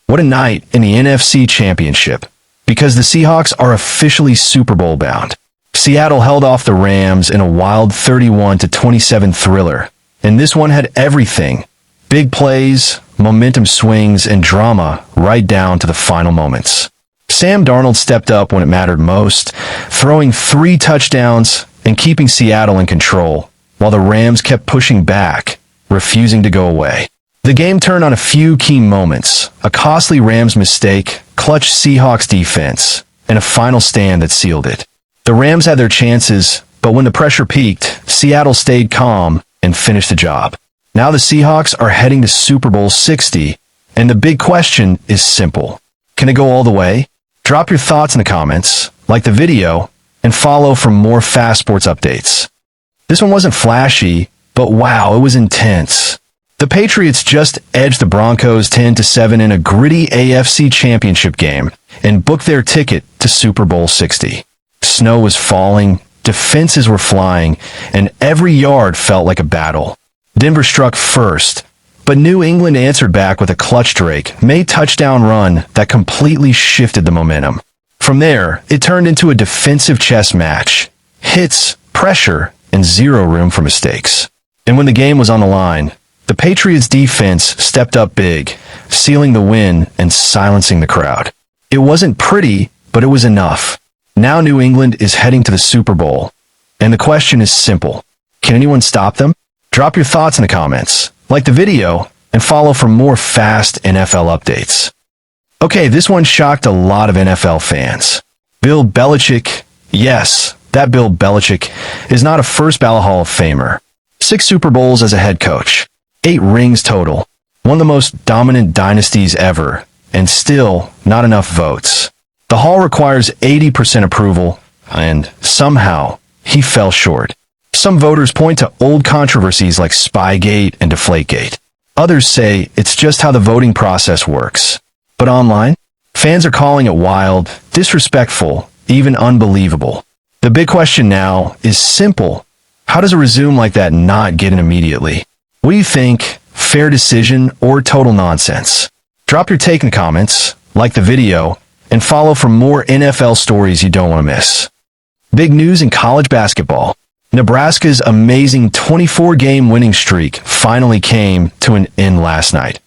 What a night in the NFC Championship, because the Seahawks are officially Super Bowl bound. Seattle held off the Rams in a wild 31-27 thriller, and this one had everything. Big plays, momentum swings, and drama right down to the final moments. Sam Darnold stepped up when it mattered most, throwing 3 touchdowns and keeping Seattle in control, while the Rams kept pushing back, refusing to go away. The game turned on a few key moments: a costly Rams mistake, clutch Seahawks defense, and a final stand that sealed it. The Rams had their chances, but when the pressure peaked, Seattle stayed calm and finished the job. Now the Seahawks are heading to Super Bowl 60, and the big question is simple. Can it go all the way? Drop your thoughts in the comments, like the video, and follow for more fast sports updates. This one wasn't flashy, but wow, it was intense. The Patriots just edged the Broncos 10-7 in a gritty AFC Championship game and booked their ticket to Super Bowl 60. Snow was falling, defenses were flying, and every yard felt like a battle. Denver struck first, but New England answered back with a clutch Drake May touchdown run that completely shifted the momentum. From there, it turned into a defensive chess match. Hits, pressure, and zero room for mistakes. And when the game was on the line, the Patriots defense stepped up big, sealing the win and silencing the crowd. It wasn't pretty, but it was enough. Now New England is heading to the Super Bowl, and the question is simple. Can anyone stop them? Drop your thoughts in the comments, like the video, and follow for more fast NFL updates. Okay, this one shocked a lot of NFL fans. Bill Belichick, yes, that Bill Belichick, is not a first-ballot Hall of Famer. 6 Super Bowls as a head coach. 8 rings total, one of the most dominant dynasties ever, and still not enough votes. The Hall requires 80% approval, and somehow he fell short. Some voters point to old controversies like Spygate and Deflategate. Others say it's just how the voting process works. But online, fans are calling it wild, disrespectful, even unbelievable. The big question now is simple. How does a resume like that not get in immediately? What do you think? Fair decision or total nonsense? Drop your take in the comments, like the video, and follow for more NFL stories you don't want to miss. Big news in college basketball. Nebraska's amazing 24-game winning streak finally came to an end last night,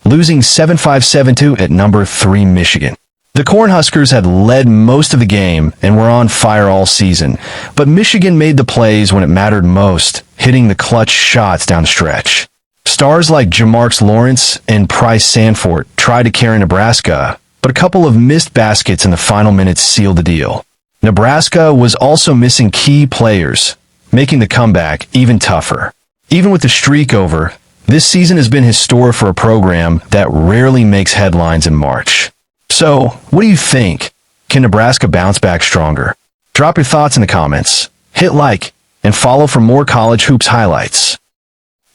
losing 7-5-7-2 at number 3 Michigan. The Cornhuskers had led most of the game and were on fire all season, but Michigan made the plays when it mattered most, hitting the clutch shots down the stretch. Stars like Jamarcus Lawrence and Pryce Sandfort tried to carry Nebraska, but a couple of missed baskets in the final minutes sealed the deal. Nebraska was also missing key players, making the comeback even tougher. Even with the streak over, this season has been historic for a program that rarely makes headlines in March. So, what do you think? Can Nebraska bounce back stronger? Drop your thoughts in the comments, hit like, and follow for more college hoops highlights.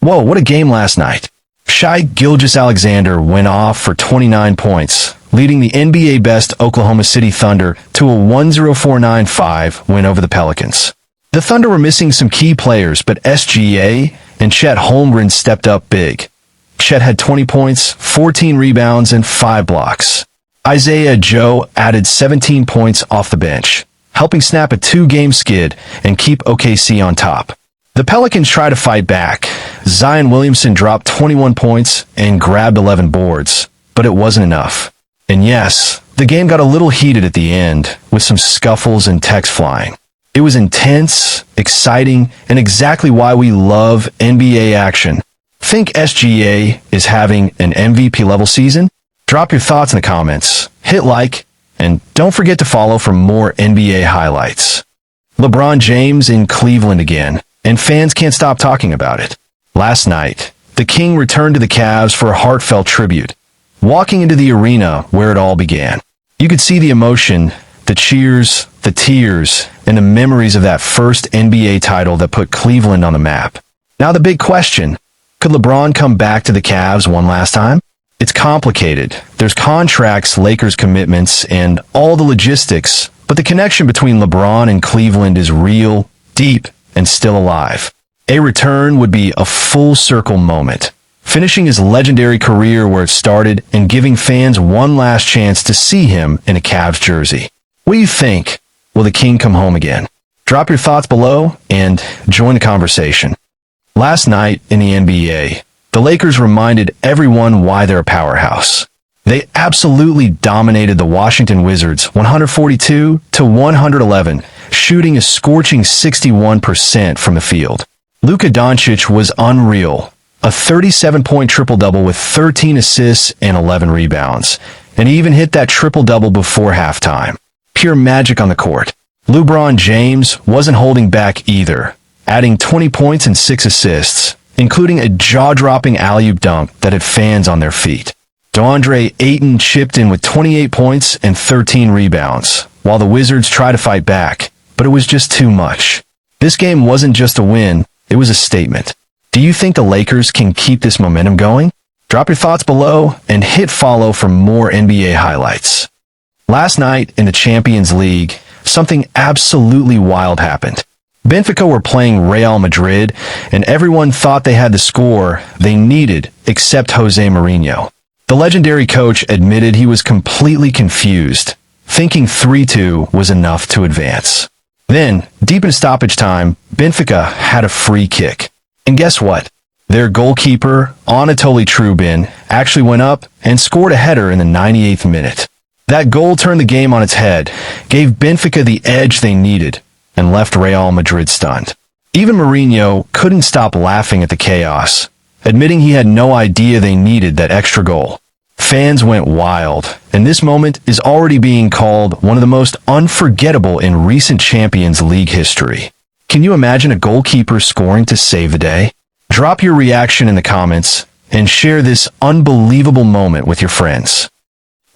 Whoa, what a game last night. Shai Gilgeous-Alexander went off for 29 points, leading the NBA best Oklahoma City Thunder to a 104-95 win over the Pelicans. The Thunder were missing some key players, but SGA and Chet Holmgren stepped up big. Chet had 20 points, 14 rebounds, and 5 blocks. Isaiah Joe added 17 points off the bench, helping snap a 2-game skid and keep OKC on top. The Pelicans tried to fight back. Zion Williamson dropped 21 points and grabbed 11 boards, but it wasn't enough. And yes, the game got a little heated at the end, with some scuffles and texts flying. It was intense, exciting, and exactly why we love NBA action. Think SGA is having an MVP-level season? Drop your thoughts in the comments, hit like, and don't forget to follow for more NBA highlights. LeBron James in Cleveland again, and fans can't stop talking about it. Last night, the King returned to the Cavs for a heartfelt tribute, walking into the arena where it all began. You could see the emotion, the cheers, the tears, and the memories of that first NBA title that put Cleveland on the map. Now the big question, could LeBron come back to the Cavs one last time? It's complicated. There's contracts, Lakers commitments, and all the logistics, but the connection between LeBron and Cleveland is real, deep, and still alive. A return would be a full-circle moment. finishing his legendary career where it started and giving fans one last chance to see him in a Cavs jersey. What do you think? Will the King come home again? Drop your thoughts below and join the conversation. Last night in the NBA, the Lakers reminded everyone why they're a powerhouse. They absolutely dominated the Washington Wizards 142-111, shooting a scorching 61% from the field. Luka Doncic was unreal, a 37-point triple-double with 13 assists and 11 rebounds, and he even hit that triple-double before halftime. Pure magic on the court. LeBron James wasn't holding back either, adding 20 points and 6 assists, including a jaw-dropping alley-oop dunk that had fans on their feet. DeAndre Ayton chipped in with 28 points and 13 rebounds, while the Wizards tried to fight back, but it was just too much. This game wasn't just a win, it was a statement. Do you think the Lakers can keep this momentum going? Drop your thoughts below and hit follow for more NBA highlights. Last night in the Champions League, something absolutely wild happened. Benfica were playing Real Madrid, and everyone thought they had the score they needed except Jose Mourinho. The legendary coach admitted he was completely confused, thinking 3-2 was enough to advance. Then, deep in stoppage time, Benfica had a free kick. And guess what? Their goalkeeper, Anatoly Trubin, actually went up and scored a header in the 98th minute. That goal turned the game on its head, gave Benfica the edge they needed, and left Real Madrid stunned. Even Mourinho couldn't stop laughing at the chaos, admitting he had no idea they needed that extra goal. Fans went wild, and this moment is already being called one of the most unforgettable in recent Champions League history. Can you imagine a goalkeeper scoring to save the day? Drop your reaction in the comments and share this unbelievable moment with your friends.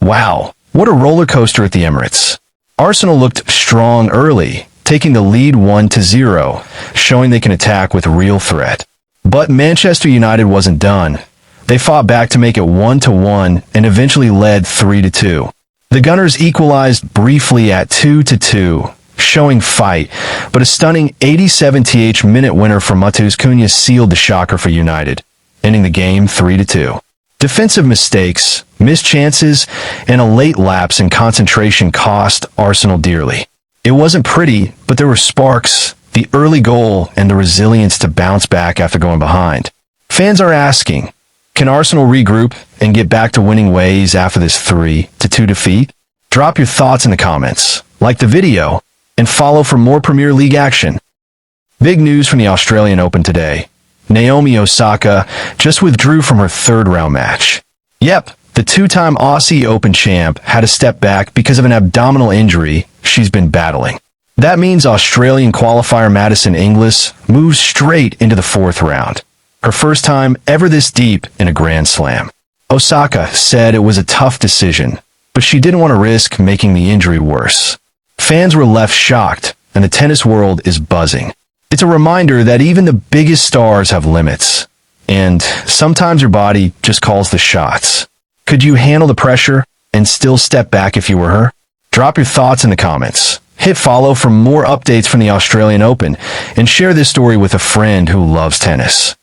Wow, what a roller coaster at the Emirates. Arsenal looked strong early, taking the lead 1-0, showing they can attack with real threat. But Manchester United wasn't done. They fought back to make it 1-1 and eventually led 3-2. The Gunners equalized briefly at 2-2, showing fight, but a stunning 87th minute winner from Matheus Cunha sealed the shocker for United, ending the game 3-2. Defensive mistakes, missed chances, and a late lapse in concentration cost Arsenal dearly. It wasn't pretty, but there were sparks, the early goal, and the resilience to bounce back after going behind. Fans are asking, can Arsenal regroup and get back to winning ways after this 3-2 defeat? Drop your thoughts in the comments, like the video, and follow for more Premier League action. Big news from the Australian Open today. Naomi Osaka just withdrew from her third-round match. Yep, the two-time Aussie Open champ had to step back because of an abdominal injury she's been battling. That means Australian qualifier Madison Inglis moves straight into the fourth round. Her first time ever this deep in a Grand Slam. Osaka said it was a tough decision, but she didn't want to risk making the injury worse. Fans were left shocked, and the tennis world is buzzing. It's a reminder that even the biggest stars have limits, and sometimes your body just calls the shots. Could you handle the pressure and still step back if you were her? Drop your thoughts in the comments. Hit follow for more updates from the Australian Open, and share this story with a friend who loves tennis.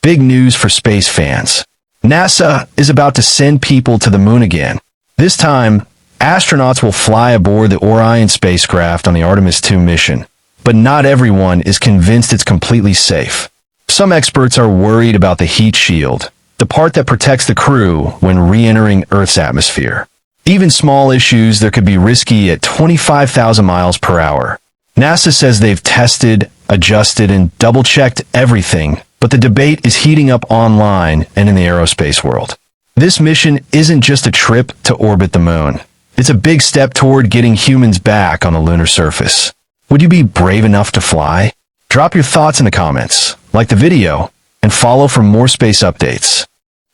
Big news for space fans. NASA is about to send people to the moon again. This time, astronauts will fly aboard the Orion spacecraft on the Artemis 2 mission, but not everyone is convinced it's completely safe. Some experts are worried about the heat shield, the part that protects the crew when re-entering Earth's atmosphere. Even small issues that could be risky at 25,000 miles per hour. NASA says they've tested, adjusted, and double-checked everything, but the debate is heating up online and in the aerospace world. This mission isn't just a trip to orbit the moon. It's a big step toward getting humans back on the lunar surface. Would you be brave enough to fly? Drop your thoughts in the comments, like the video, and follow for more space updates.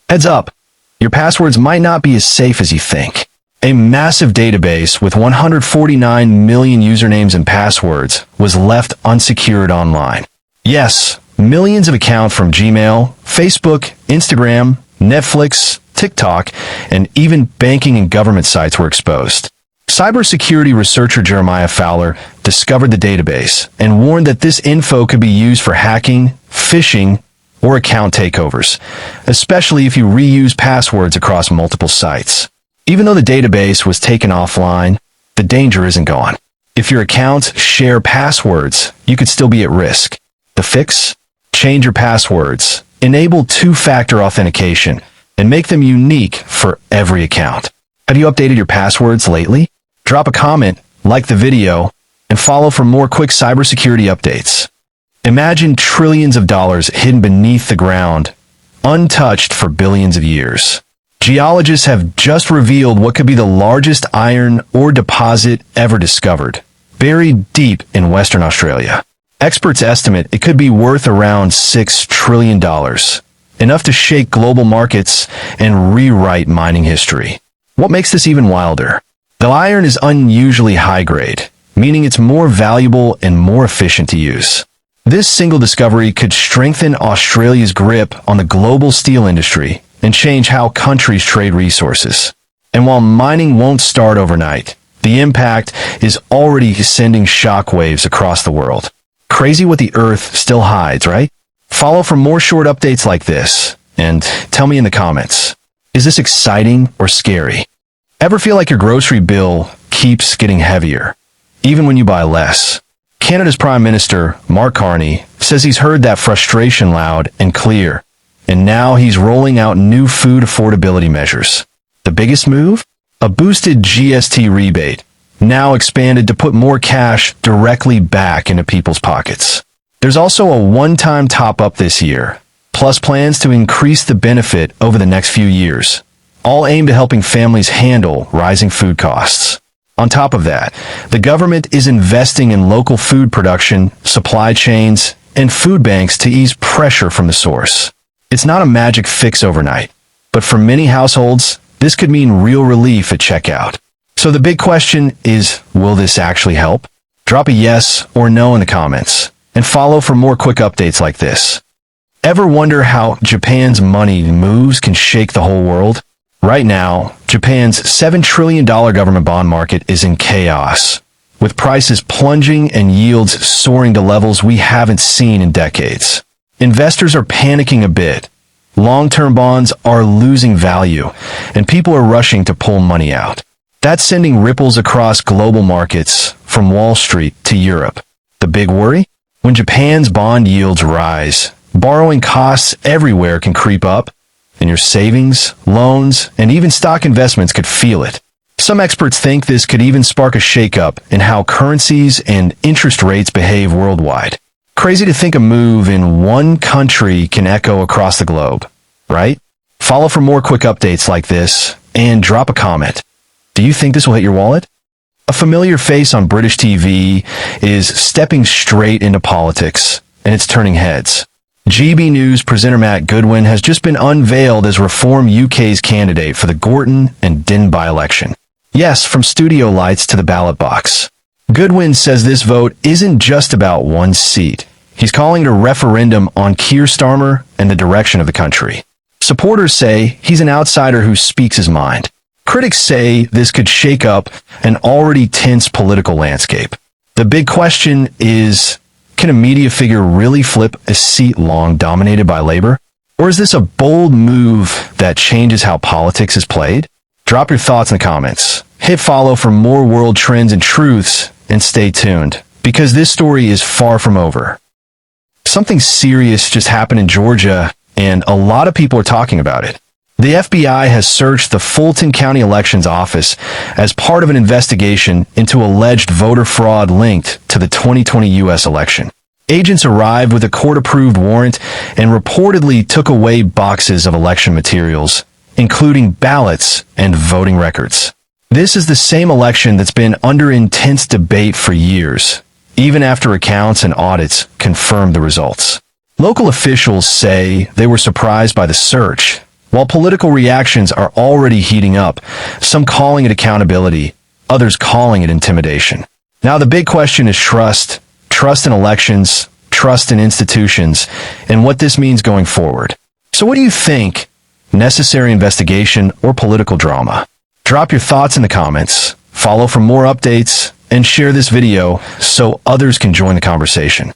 Heads up, your passwords might not be as safe as you think. A massive database with 149 million usernames and passwords was left unsecured online. Yes, millions of accounts from Gmail, Facebook, Instagram, Netflix, TikTok, and even banking and government sites were exposed. Cybersecurity researcher Jeremiah Fowler discovered the database and warned that this info could be used for hacking, phishing, or account takeovers, especially if you reuse passwords across multiple sites. Even though the database was taken offline, the danger isn't gone. If your accounts share passwords, you could still be at risk. The fix? Change your passwords, enable two-factor authentication, and make them unique for every account. Have you updated your passwords lately? Drop a comment, like the video, and follow for more quick cybersecurity updates. Imagine trillions of dollars hidden beneath the ground, untouched for billions of years. Geologists have just revealed what could be the largest iron ore deposit ever discovered, buried deep in Western Australia. Experts estimate it could be worth around $6 trillion, enough to shake global markets and rewrite mining history. What makes this even wilder? The iron is unusually high grade, meaning it's more valuable and more efficient to use. This single discovery could strengthen Australia's grip on the global steel industry and change how countries trade resources. And while mining won't start overnight, the impact is already sending shockwaves across the world. Crazy what the Earth still hides, right? Follow for more short updates like this, and tell me in the comments, is this exciting or scary? Ever feel like your grocery bill keeps getting heavier, even when you buy less? Canada's Prime Minister, Mark Carney, says he's heard that frustration loud and clear, and now he's rolling out new food affordability measures. The biggest move? A boosted GST rebate, now expanded to put more cash directly back into people's pockets. There's also a one-time top-up this year, plus plans to increase the benefit over the next few years, all aimed at helping families handle rising food costs. On top of that, the government is investing in local food production, supply chains, and food banks to ease pressure from the source. It's not a magic fix overnight, but for many households, this could mean real relief at checkout. So the big question is, will this actually help? Drop a yes or no in the comments, and follow for more quick updates like this. Ever wonder how Japan's money moves can shake the whole world? Right now, Japan's $7 trillion government bond market is in chaos, with prices plunging and yields soaring to levels we haven't seen in decades. Investors are panicking a bit. Long-term bonds are losing value, and people are rushing to pull money out. That's sending ripples across global markets, from Wall Street to Europe. The big worry? When Japan's bond yields rise, borrowing costs everywhere can creep up, and your savings, loans, and even stock investments could feel it. Some experts think this could even spark a shakeup in how currencies and interest rates behave worldwide. Crazy to think a move in one country can echo across the globe, right? Follow for more quick updates like this, and drop a comment. Do you think this will hit your wallet? A familiar face on British TV is stepping straight into politics, and it's turning heads. GB News presenter Matt Goodwin has just been unveiled as Reform UK's candidate for the Gorton and Din by-election. Yes, from studio lights to the ballot box. Goodwin says this vote isn't just about one seat. He's calling it a referendum on Keir Starmer and the direction of the country. Supporters say he's an outsider who speaks his mind. Critics say this could shake up an already tense political landscape. The big question is, can a media figure really flip a seat long dominated by Labour? Or is this a bold move that changes how politics is played? Drop your thoughts in the comments. Hit follow for more world trends and truths, and stay tuned, because this story is far from over. Something serious just happened in Georgia, and a lot of people are talking about it. The FBI has searched the Fulton County Elections Office as part of an investigation into alleged voter fraud linked to the 2020 U.S. election. Agents arrived with a court-approved warrant and reportedly took away boxes of election materials, including ballots and voting records. This is the same election that's been under intense debate for years, even after accounts and audits confirmed the results. Local officials say they were surprised by the search, while political reactions are already heating up, some calling it accountability, others calling it intimidation. Now the big question is trust in elections, trust in institutions, and what this means going forward. So what do you think? Necessary investigation or political drama? Drop your thoughts in the comments. follow for more updates, and share this video so others can join the conversation.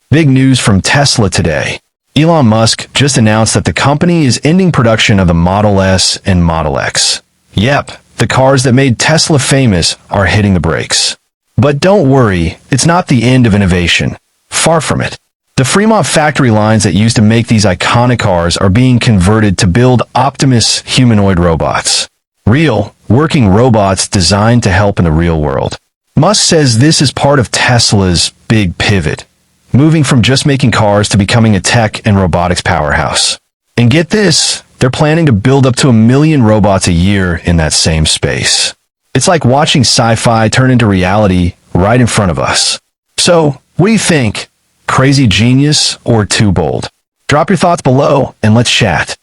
Big news from Tesla today. Elon Musk just announced that the company is ending production of the Model S and Model X. Yep, the cars that made Tesla famous are hitting the brakes. But don't worry, it's not the end of innovation. Far from it. The Fremont factory lines that used to make these iconic cars are being converted to build Optimus humanoid robots. Real, working robots designed to help in the real world. Musk says this is part of Tesla's big pivot, moving from just making cars to becoming a tech and robotics powerhouse. And get this, they're planning to build up to 1 million robots a year in that same space. It's like watching sci-fi turn into reality right in front of us. So, what do you think? Crazy genius or too bold? Drop your thoughts below and let's chat.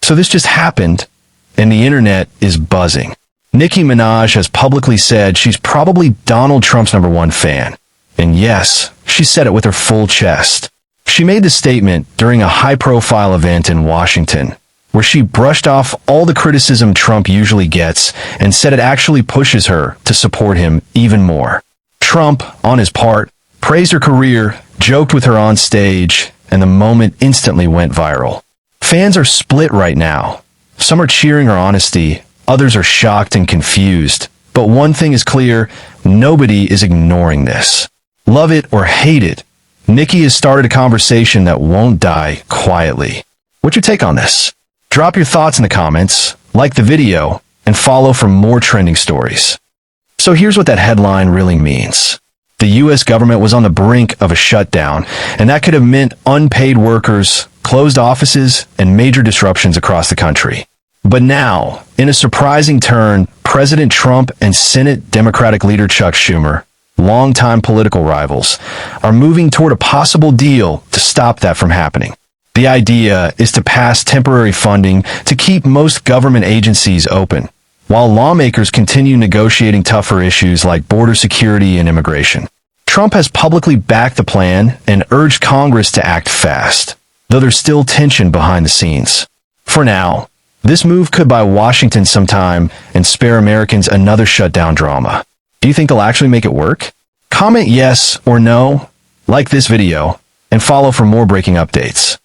So this just happened, and the internet is buzzing. Nicki Minaj has publicly said she's probably Donald Trump's #1 fan. And yes, she said it with her full chest. She made the statement during a high-profile event in Washington, where she brushed off all the criticism Trump usually gets and said it actually pushes her to support him even more. Trump, on his part, praised her career, joked with her on stage, and the moment instantly went viral. Fans are split right now. Some are cheering her honesty, others are shocked and confused. But one thing is clear, nobody is ignoring this. Love it or hate it, Nicki has started a conversation that won't die quietly. What's your take on this? Drop your thoughts in the comments, like the video, and follow for more trending stories. So here's what that headline really means. The U.S. government was on the brink of a shutdown, and that could have meant unpaid workers, closed offices, and major disruptions across the country. But now, in a surprising turn, President Trump and Senate Democratic leader Chuck Schumer, longtime political rivals, are moving toward a possible deal to stop that from happening. The idea is to pass temporary funding to keep most government agencies open, while lawmakers continue negotiating tougher issues like border security and immigration. Trump has publicly backed the plan and urged Congress to act fast, though there's still tension behind the scenes. For now, this move could buy Washington some time and spare Americans another shutdown drama. Do you think they'll actually make it work? Comment yes or no, like this video, and follow for more breaking updates.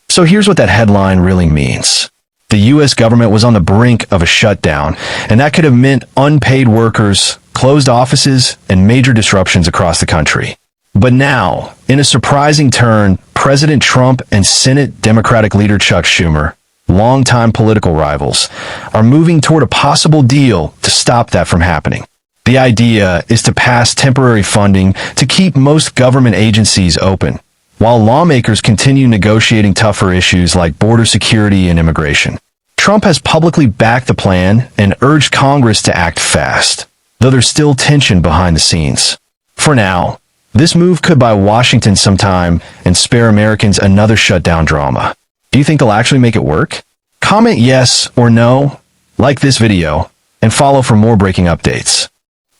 So here's what that headline really means. The U.S. government was on the brink of a shutdown, and that could have meant unpaid workers, closed offices, and major disruptions across the country. But now, in a surprising turn, President Trump and Senate Democratic leader Chuck Schumer, longtime political rivals, are moving toward a possible deal to stop that from happening. The idea is to pass temporary funding to keep most government agencies open, while lawmakers continue negotiating tougher issues like border security and immigration. Trump has publicly backed the plan and urged Congress to act fast, though there's still tension behind the scenes. For now, this move could buy Washington some time and spare Americans another shutdown drama. Do you think they'll actually make it work? Comment yes or no, like this video, and follow for more breaking updates.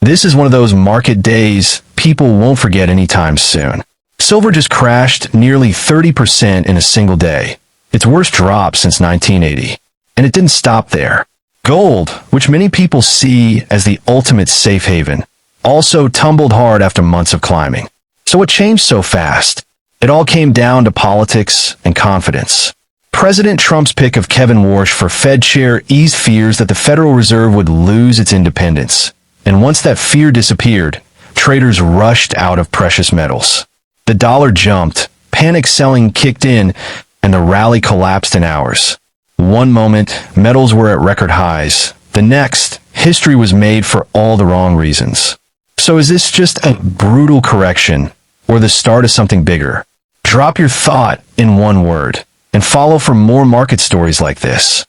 This is one of those market days people won't forget anytime soon. Silver just crashed nearly 30% in a single day, its worst drop since 1980. And it didn't stop there. Gold, which many people see as the ultimate safe haven, also tumbled hard after months of climbing. So what changed so fast? It all came down to politics and confidence. President Trump's pick of Kevin Warsh for Fed chair eased fears that the Federal Reserve would lose its independence. And once that fear disappeared, traders rushed out of precious metals. The dollar jumped, panic selling kicked in, and the rally collapsed in hours. One moment, metals were at record highs. The next, history was made for all the wrong reasons. So is this just a brutal correction, or the start of something bigger? Drop your thought in one word, and follow for more market stories like this.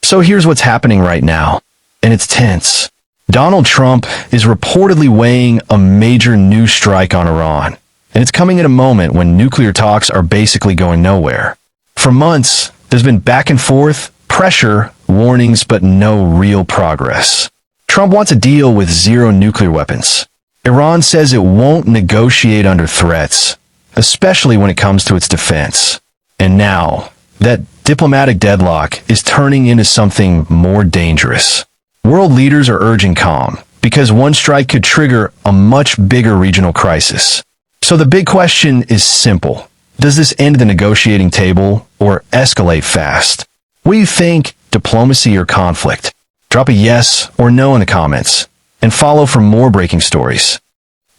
So here's what's happening right now, and it's tense. Donald Trump is reportedly weighing a major new strike on Iran, and it's coming at a moment when nuclear talks are basically going nowhere. For months, there's been back and forth, pressure, warnings, but no real progress. Trump wants a deal with zero nuclear weapons. Iran says it won't negotiate under threats, especially when it comes to its defense. And now, that diplomatic deadlock is turning into something more dangerous. World leaders are urging calm, because one strike could trigger a much bigger regional crisis. So the big question is simple. Does this end the negotiating table or escalate fast? What do you think, diplomacy or conflict? Drop a yes or no in the comments, and follow for more breaking stories.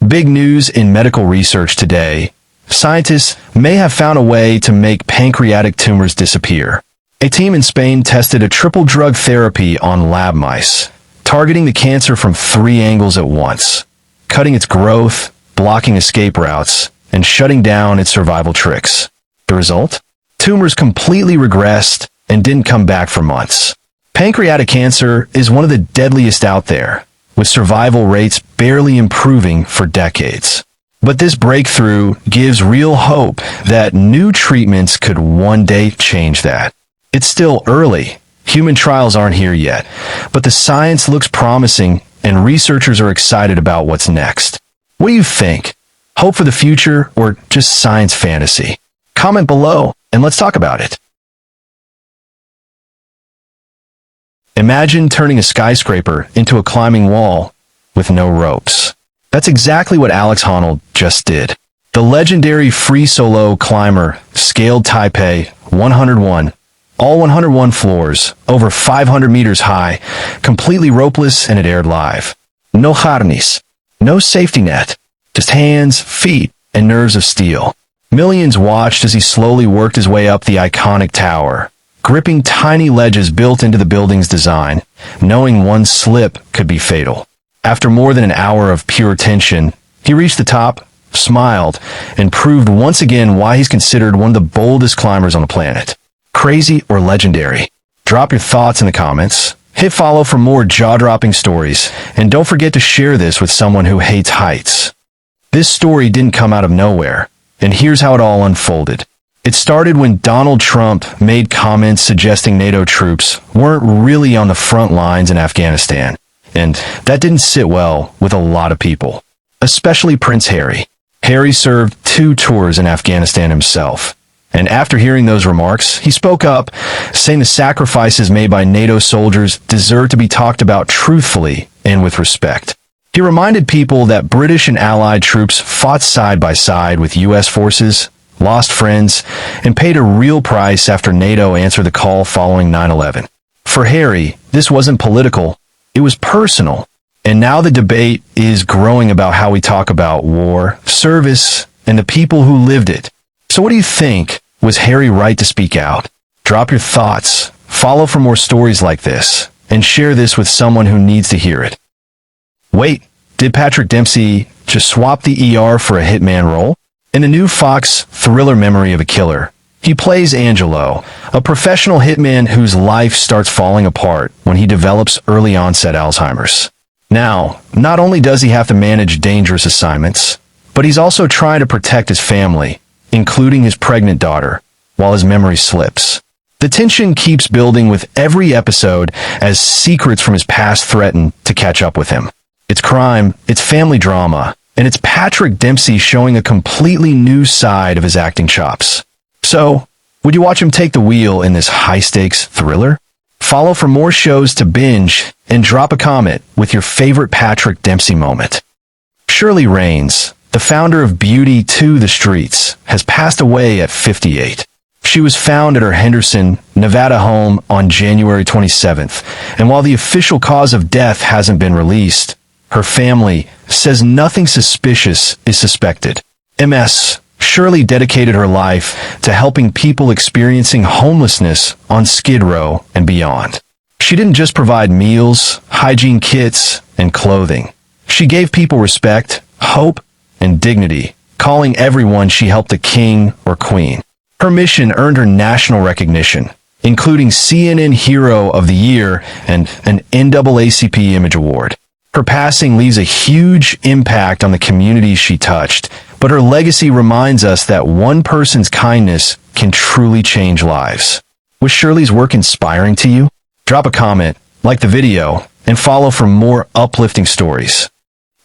Big news in medical research today. Scientists may have found a way to make pancreatic tumors disappear. A team in Spain tested a triple drug therapy on lab mice, targeting the cancer from 3 angles at once, cutting its growth, blocking escape routes, and shutting down its survival tricks. The result? Tumors completely regressed and didn't come back for months. Pancreatic cancer is one of the deadliest out there, with survival rates barely improving for decades. But this breakthrough gives real hope that new treatments could one day change that. It's still early. Human trials aren't here yet, but the science looks promising and researchers are excited about what's next. What do you think? Hope for the future or just science fantasy? Comment below and let's talk about it. Imagine turning a skyscraper into a climbing wall with no ropes. That's exactly what Alex Honnold just did. The legendary free solo climber scaled Taipei 101, all 101 floors, over 500 meters high, completely ropeless and it aired live. No harness, no safety net, just hands, feet, and nerves of steel. Millions watched as he slowly worked his way up the iconic tower, gripping tiny ledges built into the building's design, knowing one slip could be fatal. After more than an hour of pure tension, he reached the top, smiled, and proved once again why he's considered one of the boldest climbers on the planet. Crazy or legendary? Drop your thoughts in the comments. Hit follow for more jaw-dropping stories, and don't forget to share this with someone who hates heights. This story didn't come out of nowhere, and here's how it all unfolded. It started when Donald Trump made comments suggesting NATO troops weren't really on the front lines in Afghanistan, and that didn't sit well with a lot of people, especially Prince Harry. Harry served 2 tours in Afghanistan himself, and after hearing those remarks, he spoke up, saying the sacrifices made by NATO soldiers deserve to be talked about truthfully and with respect. He reminded people that British and Allied troops fought side by side with U.S. forces, lost friends, and paid a real price after NATO answered the call following 9/11. For Harry, this wasn't political, it was personal. And now the debate is growing about how we talk about war, service, and the people who lived it. So what do you think? Was Harry right to speak out? Drop your thoughts, follow for more stories like this, and share this with someone who needs to hear it. Wait, did Patrick Dempsey just swap the ER for a hitman role? In the new Fox thriller Memory of a Killer, he plays Angelo, a professional hitman whose life starts falling apart when he develops early onset Alzheimer's. Now, not only does he have to manage dangerous assignments, but he's also trying to protect his family, including his pregnant daughter, while his memory slips. The tension keeps building with every episode as secrets from his past threaten to catch up with him. It's crime, it's family drama, and it's Patrick Dempsey showing a completely new side of his acting chops. So, would you watch him take the wheel in this high-stakes thriller? Follow for more shows to binge, and drop a comment with your favorite Patrick Dempsey moment. Shirley Raines, the founder of Beauty to the Streets, has passed away at 58. She was found at her Henderson, Nevada home on January 27th, and while the official cause of death hasn't been released, her family says nothing suspicious is suspected. MS. Shirley dedicated her life to helping people experiencing homelessness on Skid Row and beyond. She didn't just provide meals, hygiene kits, and clothing. She gave people respect, hope, and dignity, calling everyone she helped a king or queen. Her mission earned her national recognition, including CNN Hero of the Year and an NAACP Image Award. Her passing leaves a huge impact on the communities she touched, but her legacy reminds us that one person's kindness can truly change lives. Was Shirley's work inspiring to you? Drop a comment, like the video, and follow for more uplifting stories.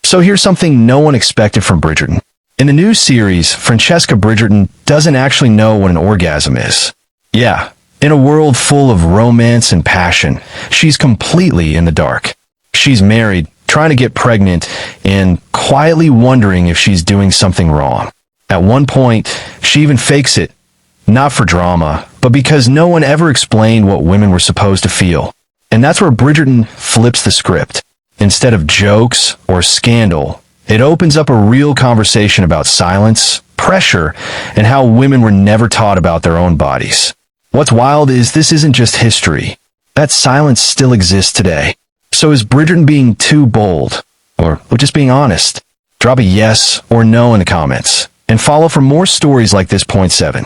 So here's something no one expected from Bridgerton. In the new series, Francesca Bridgerton doesn't actually know what an orgasm is. Yeah, in a world full of romance and passion, she's completely in the dark. She's married, trying to get pregnant, and quietly wondering if she's doing something wrong. At one point, she even fakes it, not for drama, but because no one ever explained what women were supposed to feel. And that's where Bridgerton flips the script. Instead of jokes or scandal, it opens up a real conversation about silence, pressure, and how women were never taught about their own bodies. What's wild is this isn't just history. That silence still exists today. So is Bridgerton being too bold? Or just being honest? Drop a yes or no in the comments. And follow for more stories like this. Point 7.